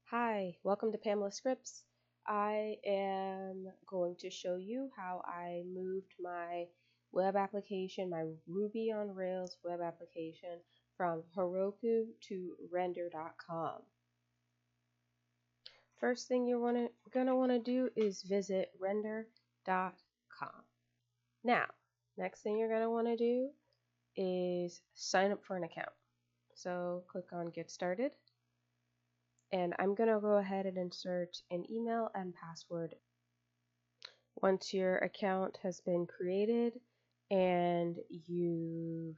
Hi, welcome to Pamela Scripts. I am going to show you how I moved my web application, my Ruby on Rails web application from Heroku to render.com. First thing you're gonna want to do is visit render.com. Now, next thing you're gonna want to do is sign up for an account. So click on Get Started. And I'm going to go ahead and insert an email and password. Once your account has been created and you've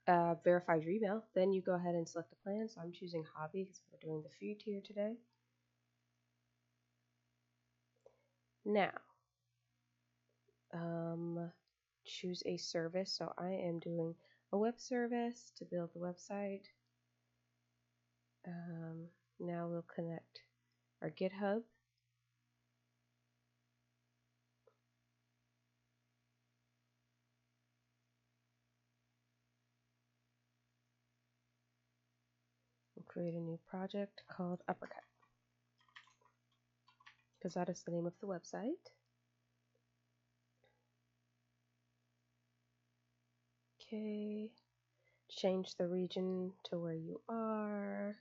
verified your email, then you go ahead and select a plan. So I'm choosing Hobby because we're doing the free tier today. Now, choose a service. So I am doing a web service to build the website. Now we'll connect our GitHub. We'll create a new project called Uppercut, because that is the name of the website. Okay, change the region to where you are.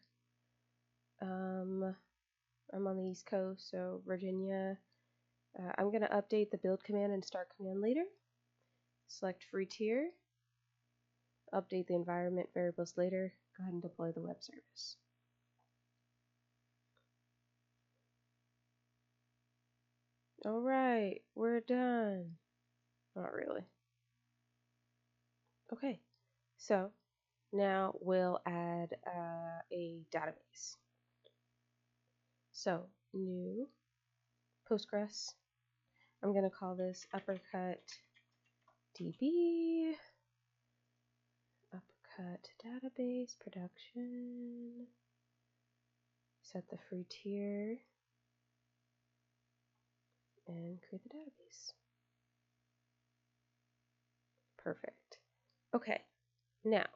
I'm on the East Coast, so Virginia. I'm going to update the build command and start command later. Select free tier. Update the environment variables later. Go ahead and deploy the web service. All right, we're done. Not really. Okay, so now we'll add a database. So new Postgres. I'm going to call this Uppercut DB. Uppercut database production. Set the free tier and create the database. Perfect. Okay, now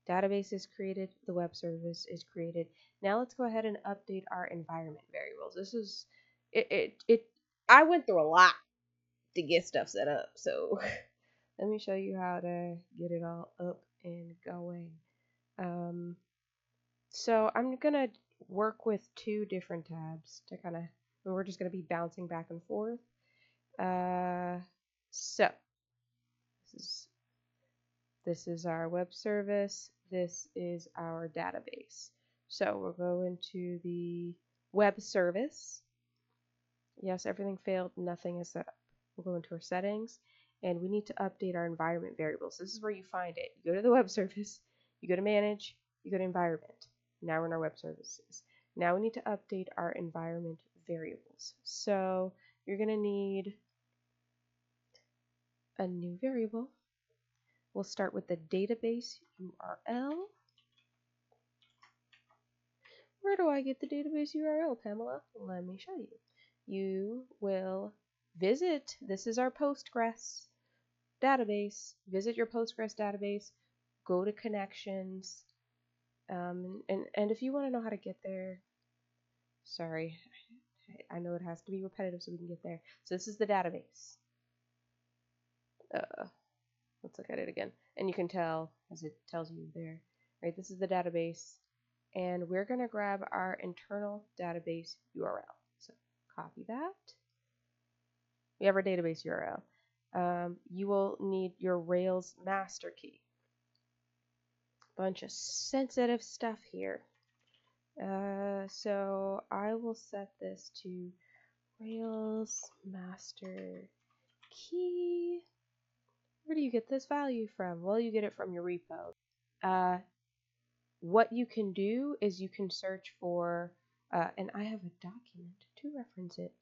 database is created, the web service is created. Now let's go ahead and update our environment variables. This is I went through a lot to get stuff set up, so let me show you how to get it all up and going. So I'm gonna work with two different tabs to kind of, we're just gonna be bouncing back and forth. So this is our web service. This is our database. So we'll go into the web service. Yes, everything failed. Nothing is set up. We'll go into our settings, and we need to update our environment variables. This is where you find it. You go to the web service, you go to manage, you go to environment. Now we're in our web services. Now we need to update our environment variables. So you're going to need a new variable. We'll start with the database URL. Where do I get the database URL, Pamela? Let me show you. You will visit, this is our Postgres database. Visit your Postgres database, go to connections, and if you want to know how to get there, sorry, I know it has to be repetitive so we can get there. So this is the database. Let's look at it again, and you can tell as it tells you there, right? This is the database, and we're going to grab our internal database URL. So copy that. We have our database URL. You will need your Rails master key. Bunch of sensitive stuff here. So I will set this to Rails master key. Where do you get this value from? Well, you get it from your repo. What you can do is you can search for, and I have a document to reference it.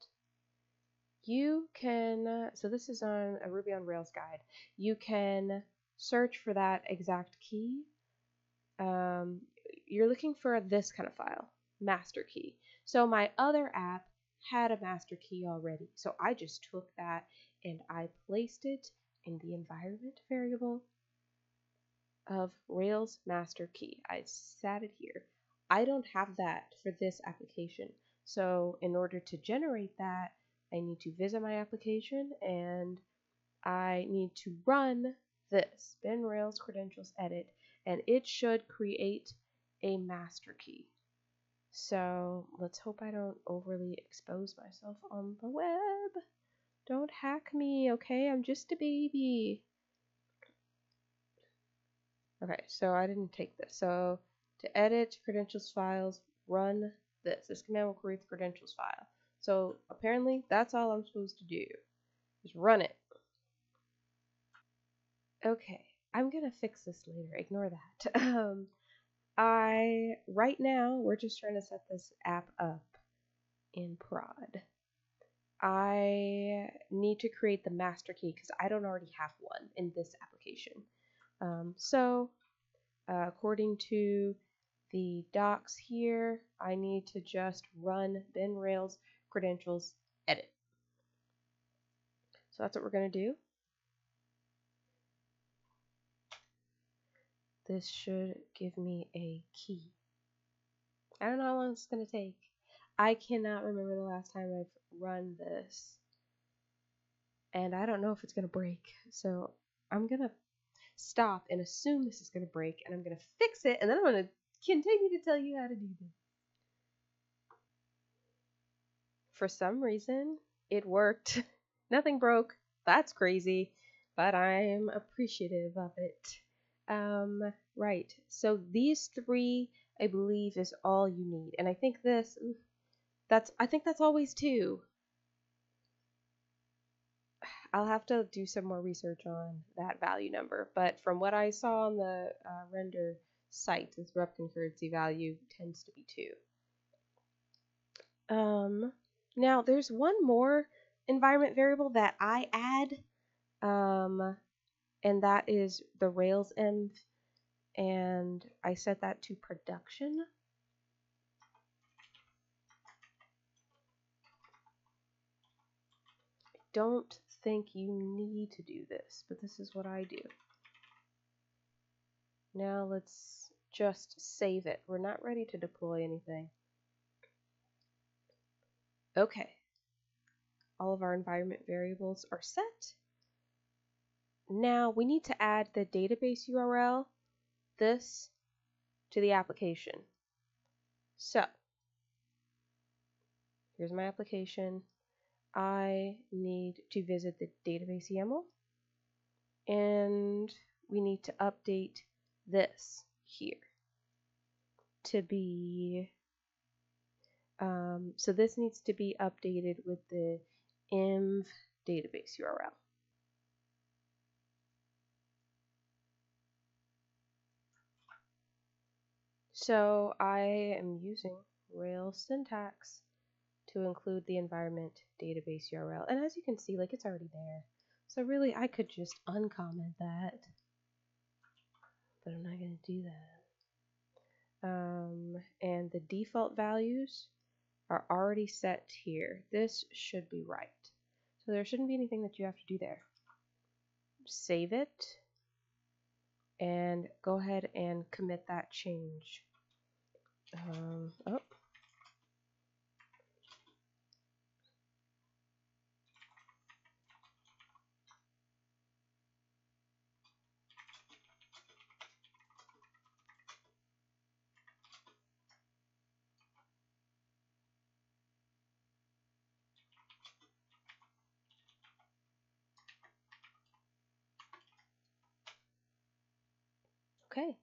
You can, so this is on a Ruby on Rails guide. You can search for that exact key. You're looking for this kind of file, master key. So my other app had a master key already. So I just took that and I placed it in the environment variable of Rails master key. I sat it here. I don't have that for this application. So in order to generate that, I need to visit my application and I need to run this bin rails credentials edit, and it should create a master key. So let's hope I don't overly expose myself on the web. Don't hack me, okay? I'm just a baby. Okay, so I didn't take this. So to edit credentials files, run this. This command will create the credentials file. So apparently that's all I'm supposed to do. Just run it. Okay, I'm gonna fix this later. Ignore that. Right now we're just trying to set this app up in prod. I need to create the master key because I don't already have one in this application. According to the docs here, I need to just run bin rails credentials edit. So that's what we're going to do. This should give me a key. I don't know how long it's going to take. I cannot remember the last time I've run this. And I don't know if it's going to break. So I'm going to stop and assume this is going to break. And I'm going to fix it. And then I'm going to continue to tell you how to do this. For some reason, it worked. Nothing broke. That's crazy. But I'm appreciative of it. Right. So these three, I believe, is all you need. And I think that's always two. I'll have to do some more research on that value number. But from what I saw on the render site, this rep concurrency value tends to be 2. Now there's one more environment variable that I add, and that is the Rails env, and I set that to production. Don't think you need to do this, but this is what I do. Now let's just save it. We're not ready to deploy anything. Okay. All of our environment variables are set. Now we need to add the database URL, this, to the application. So here's my application. I need to visit the database YAML, and we need to update this here to be, so this needs to be updated with the env database URL. So I am using Rails syntax to include the environment database URL. And as you can see, like, it's already there. So really, I could just uncomment that. But I'm not going to do that. And the default values are already set here. This should be right. So there shouldn't be anything that you have to do there. Save it. And go ahead and commit that change. Okay.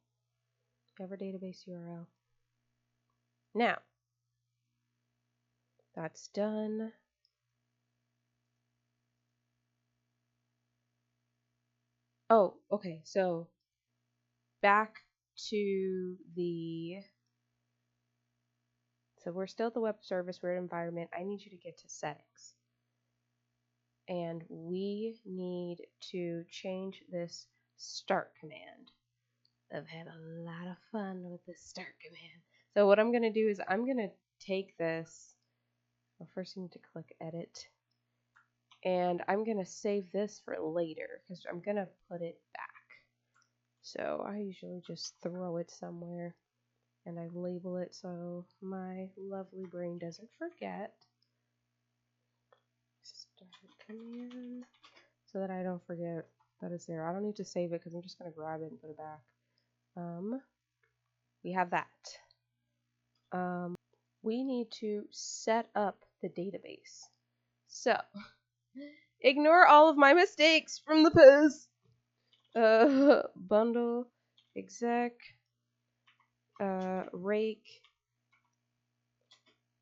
We have our database URL. Now, that's done. Oh, okay. So back to so we're still at the web service, we're at environment. I need you to get to settings. And we need to change this start command. I've had a lot of fun with this start command. So what I'm going to do is I'm going to take this. Well, first you need to click edit. And I'm going to save this for later because I'm going to put it back. So I usually just throw it somewhere. and I label it so my lovely brain doesn't forget. Start command so that I don't forget that it's there. I don't need to save it because I'm just going to grab it and put it back. We have that. We need to set up the database. So, ignore all of my mistakes from the post. Bundle, exec, rake,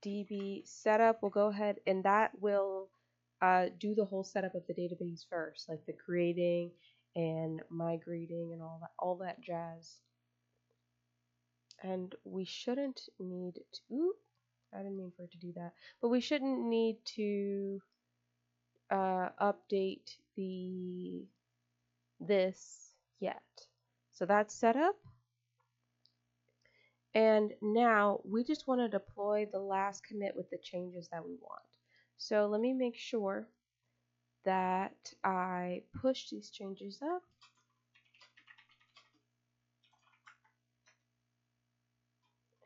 db setup. We'll go ahead and that will do the whole setup of the database first, like the creating and migrating and all that jazz. And we shouldn't need to, I didn't mean for it to do that, but we shouldn't need to update this yet. So that's set up. And now we just want to deploy the last commit with the changes that we want. So let me make sure that I push these changes up.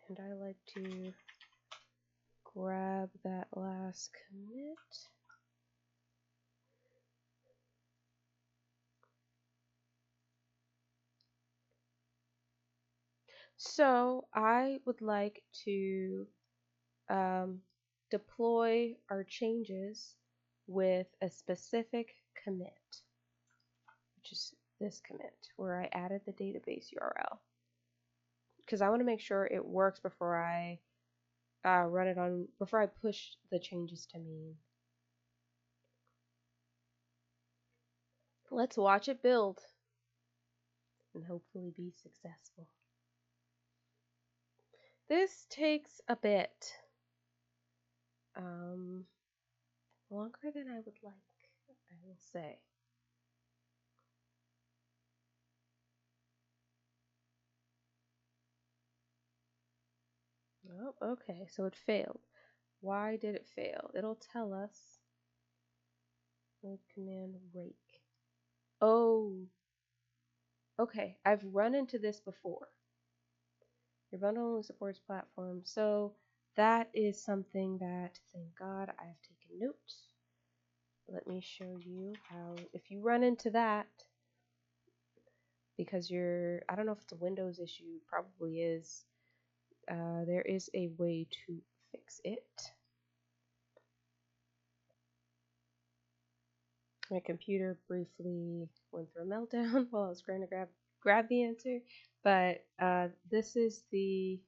And I like to grab that last commit. So I would like to deploy our changes with a specific commit, which is this commit where I added the database URL. Because I want to make sure it works before I run it on, before I push the changes to main. Let's watch it build and hopefully be successful. This takes a bit longer than I would like, I will say. Oh, okay, so it failed. Why did it fail? It'll tell us. Load command rake. Oh, okay, I've run into this before. Your bundle only supports platforms. So that is something that, thank God, I have taken notes. Let me show you how, if you run into that, because I don't know if it's a Windows issue, probably is, there is a way to fix it. My computer briefly went through a meltdown while I was trying to grab the answer, but this is the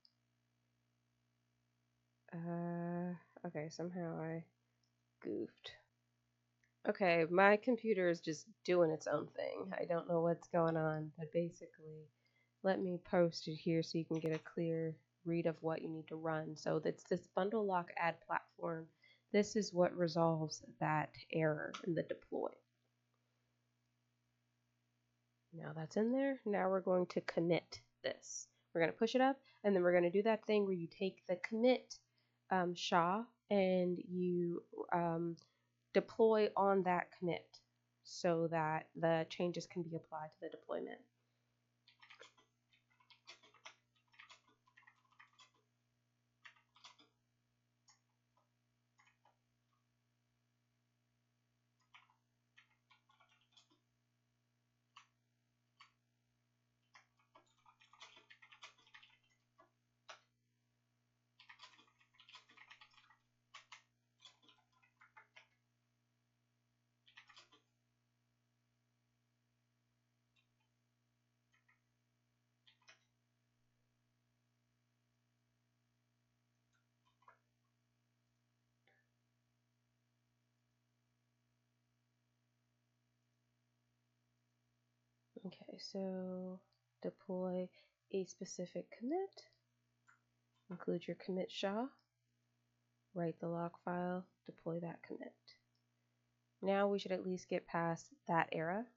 okay, somehow I goofed. Okay, my computer is just doing its own thing. I don't know what's going on, but basically, let me post it here so you can get a clear read of what you need to run. So that's this bundle lock add platform. This is what resolves that error in the deploy. Now that's in there. Now we're going to commit this. We're going to push it up, and then we're going to do that thing where you take the commit SHA and you deploy on that commit so that the changes can be applied to the deployment. Okay, so deploy a specific commit, include your commit SHA, write the log file, deploy that commit. Now we should at least get past that error.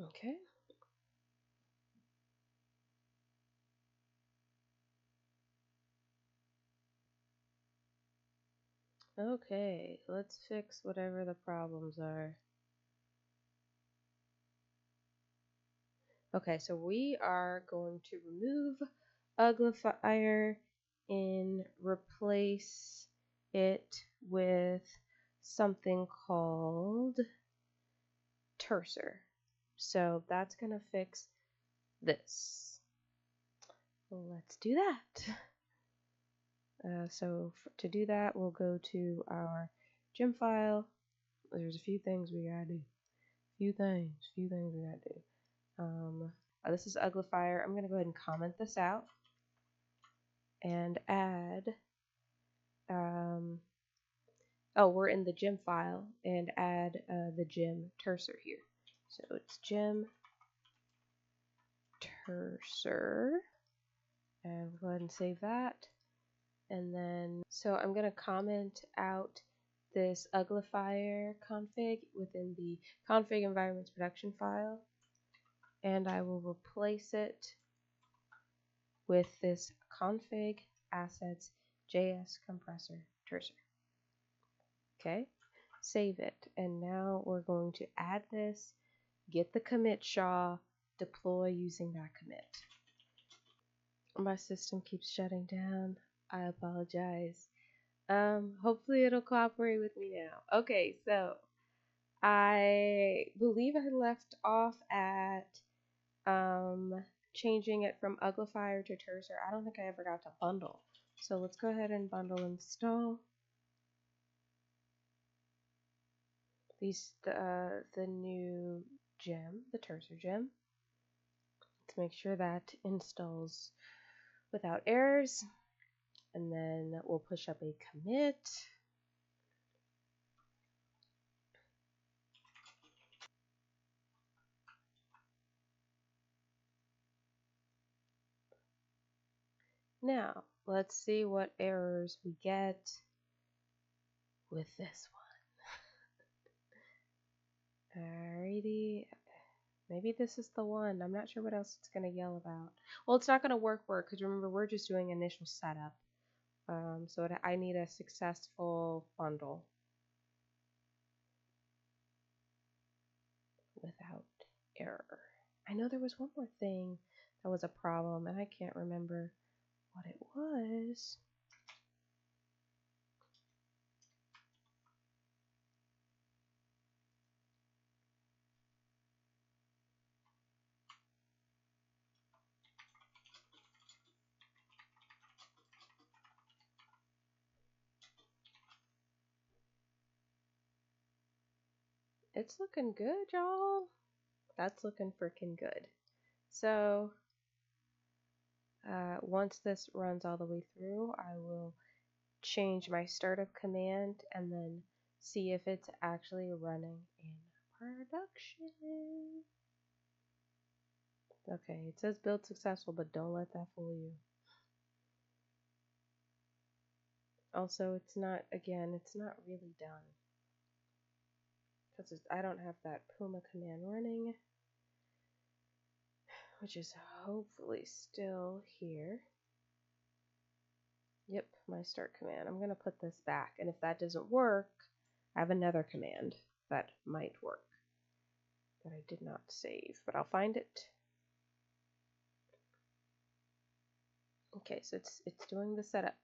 Okay. Okay, let's fix whatever the problems are. Okay, so we are going to remove Uglifier and replace it with something called Cursor. So that's going to fix this. Let's do that. To do that, we'll go to our gem file. There's a few things we gotta do. Few things we gotta do. This is Uglifier. I'm gonna go ahead and comment this out and add. We're in the gem file and add the gem cursor here. So it's gem cursor, and we'll go ahead and save that. And then, so I'm going to comment out this Uglifier config within the config environments production file, and I will replace it with this config assets JS compressor cursor. Okay, save it, and now we're going to add this, get the commit SHA, deploy using that commit. My system keeps shutting down. I apologize. Hopefully it'll cooperate with me now. Okay, so I believe I left off at changing it from Uglifier to Cursor. I don't think I ever got to bundle. So let's go ahead and bundle install the new gem, the Cursor gem. Let's make sure that installs without errors, and then we'll push up a commit. Now, let's see what errors we get with this one. Alrighty, maybe this is the one. I'm not sure what else it's going to yell about. Well, it's not going to work because remember, we're just doing initial setup. I need a successful bundle without error. I know there was one more thing that was a problem, and I can't remember what it was. It's looking good, y'all. That's looking freaking good. So once this runs all the way through, I will change my startup command and then see if it's actually running in production. Okay, it says build successful, but don't let that fool you. Also, it's not really done. Because I don't have that puma command running, which is hopefully still here. Yep, my start command. I'm going to put this back, and if that doesn't work, I have another command that might work that I did not save, but I'll find it. Okay, so it's doing the setup.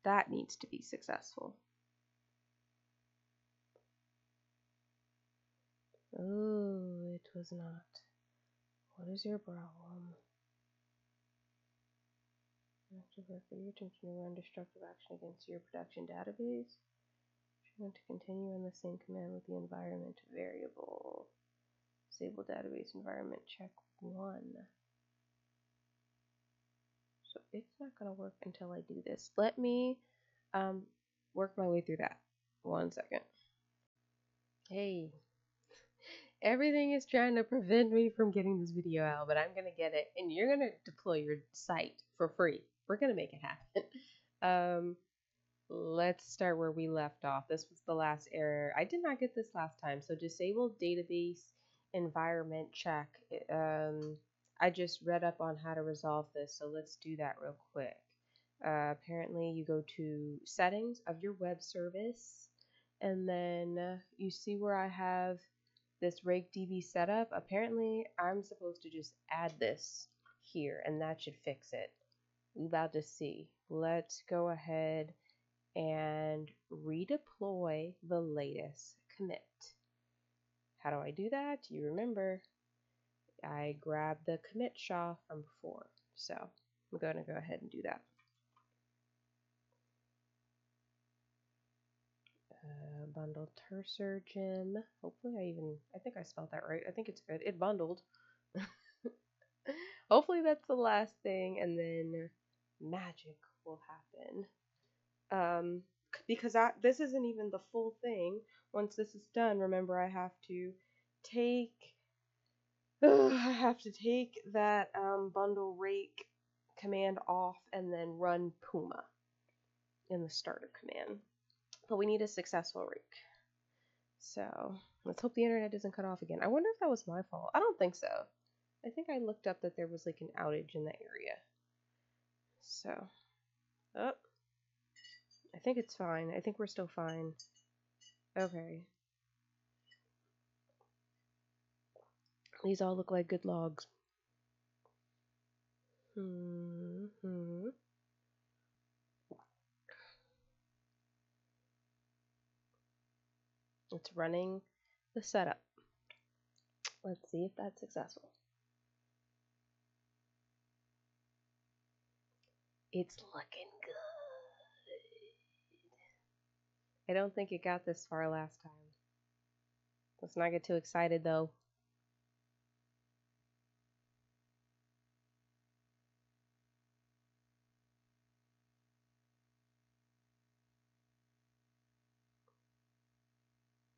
That needs to be successful. Oh, it was not. What is your problem? Active record, your attention to run destructive action against your production database. You want to continue on the same command with the environment variable. Disable database environment check 1. So it's not going to work until I do this. Let me work my way through that. 1 second. Hey, everything is trying to prevent me from getting this video out, but I'm going to get it, and you're going to deploy your site for free. We're going to make it happen. Let's start where we left off. This was the last error. I did not get this last time. So disable database environment check. I just read up on how to resolve this, so let's do that real quick. Apparently you go to settings of your web service, and then you see where I have this RakeDB setup. Apparently I'm supposed to just add this here and that should fix it. We're about to see. Let's go ahead and redeploy the latest commit. How do I do that? You remember I grabbed the commit SHA from before, so I'm going to go ahead and do that. Bundle Terser gem. Hopefully I think I spelled that right. I think it's good. It bundled. Hopefully that's the last thing, and then magic will happen. Because this isn't even the full thing. Once this is done, remember I have to take that bundle rake command off and then run Puma in the starter command. But we need a successful rake. So let's hope the internet doesn't cut off again. I wonder if that was my fault. I don't think so. I think I looked up that there was like an outage in that area. So, oh, I think it's fine. I think we're still fine. Okay. These all look like good logs. It's running the setup. Let's see if that's successful. It's looking good. I don't think it got this far last time. Let's not get too excited though.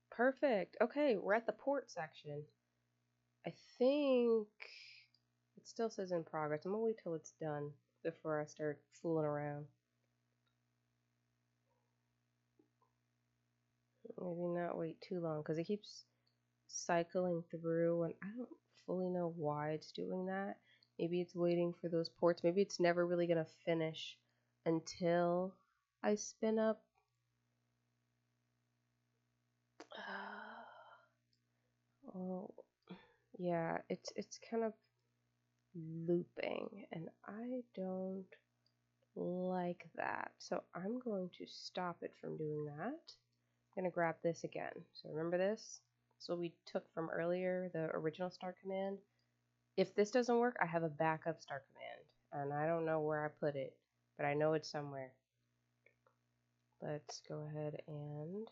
Perfect. Okay, we're at the port section. I think it still says in progress. I'm gonna wait till it's done before I start fooling around. Maybe not wait too long because it keeps cycling through and I don't fully know why it's doing that. Maybe it's waiting for those ports. Maybe it's never really gonna finish until I spin up. Oh, yeah, it's kind of looping and I don't like that. So I'm going to stop it from doing that. I'm going to grab this again. So remember this? So we took from earlier, the original start command. If this doesn't work, I have a backup start command. And I don't know where I put it, but I know it's somewhere. Let's go ahead and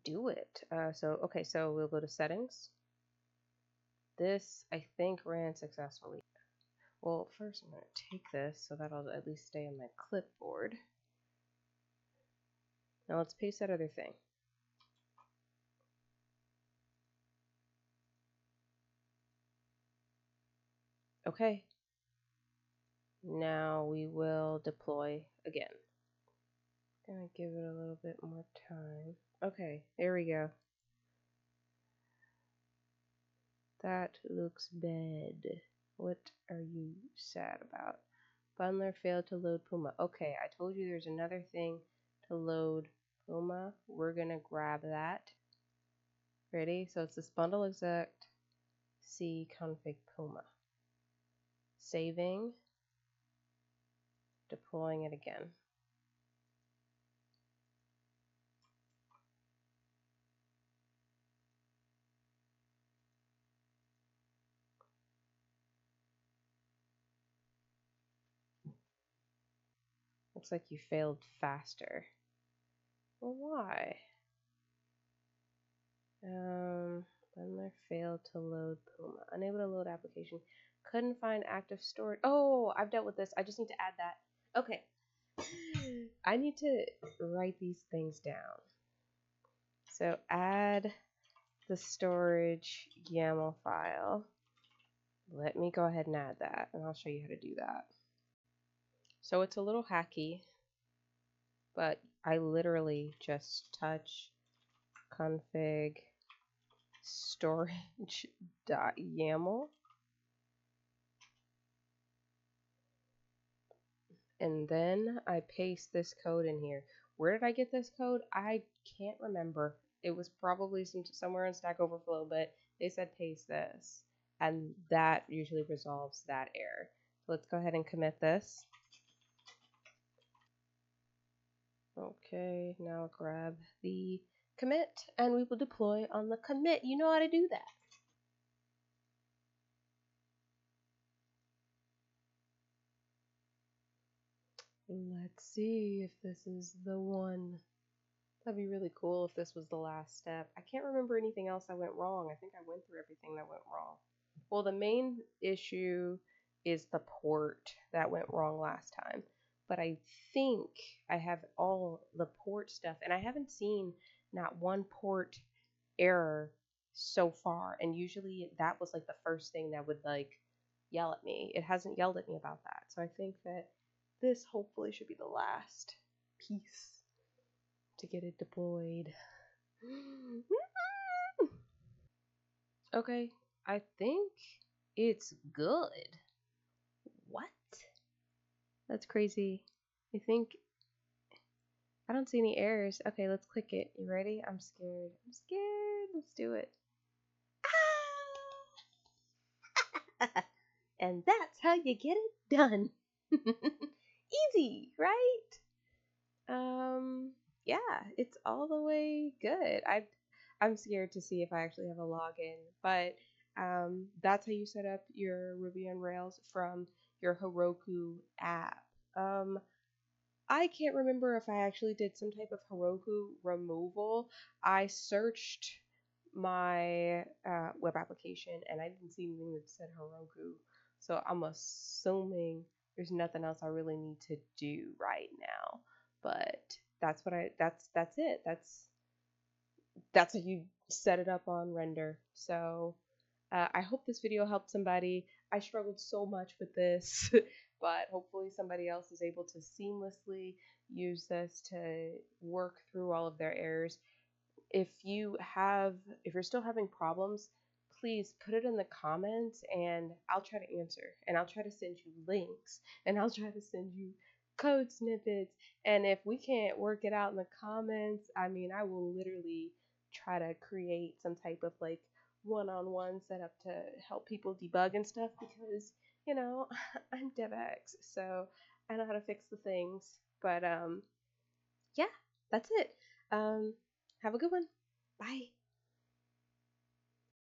do it. Okay, so we'll go to settings. This, I think, ran successfully. Well, first I'm going to take this so that'll at least stay on my clipboard. Now let's paste that other thing. Okay. Now we will deploy again. Gonna give it a little bit more time. Okay, there we go. That looks bad. What are you sad about? Bundler failed to load Puma. Okay, I told you there's another thing to load Puma. We're gonna grab that. Ready? So it's this bundle exec c config Puma. Saving. Deploying it again. Looks like you failed faster. Well, why? Bundler failed to load Puma. Unable to load application. Couldn't find active storage. Oh, I've dealt with this. I just need to add that. Okay. I need to write these things down. So add the storage YAML file. Let me go ahead and add that, and I'll show you how to do that. So it's a little hacky, but I literally just touch config storage.yml. and then I paste this code in here. Where did I get this code? I can't remember. It was probably somewhere in Stack Overflow, but they said paste this, and that usually resolves that error. So let's go ahead and commit this. Okay, now grab the commit, and we will deploy on the commit. You know how to do that. Let's see if this is the one. That'd be really cool if this was the last step. I can't remember anything else that went wrong. I think I went through everything that went wrong. Well, the main issue is the port that went wrong last time. But I think I have all the port stuff, and I haven't seen not one port error so far. And usually that was like the first thing that would like yell at me. It hasn't yelled at me about that. So I think that this hopefully should be the last piece to get it deployed. Okay, I think it's good. What? That's crazy. I think I don't see any errors. Okay, let's click it. You ready? I'm scared. I'm scared. Let's do it. Ah! And that's how you get it done. Easy, right? Yeah, it's all the way good. I'm scared to see if I actually have a login, but that's how you set up your Ruby on Rails from your Heroku app. I can't remember if I actually did some type of Heroku removal. I searched my web application and I didn't see anything that said Heroku, so I'm assuming there's nothing else I really need to do right now. But that's it. That's how you set it up on Render. So I hope this video helped somebody. I struggled so much with this, but hopefully somebody else is able to seamlessly use this to work through all of their errors. If you're still having problems, please put it in the comments and I'll try to answer, and I'll try to send you links, and I'll try to send you code snippets. And if we can't work it out in the comments, I mean, I will literally try to create some type of like one-on-one setup to help people debug and stuff, because I'm DevX, so I know how to fix the things. But yeah, that's it. Have a good one. Bye.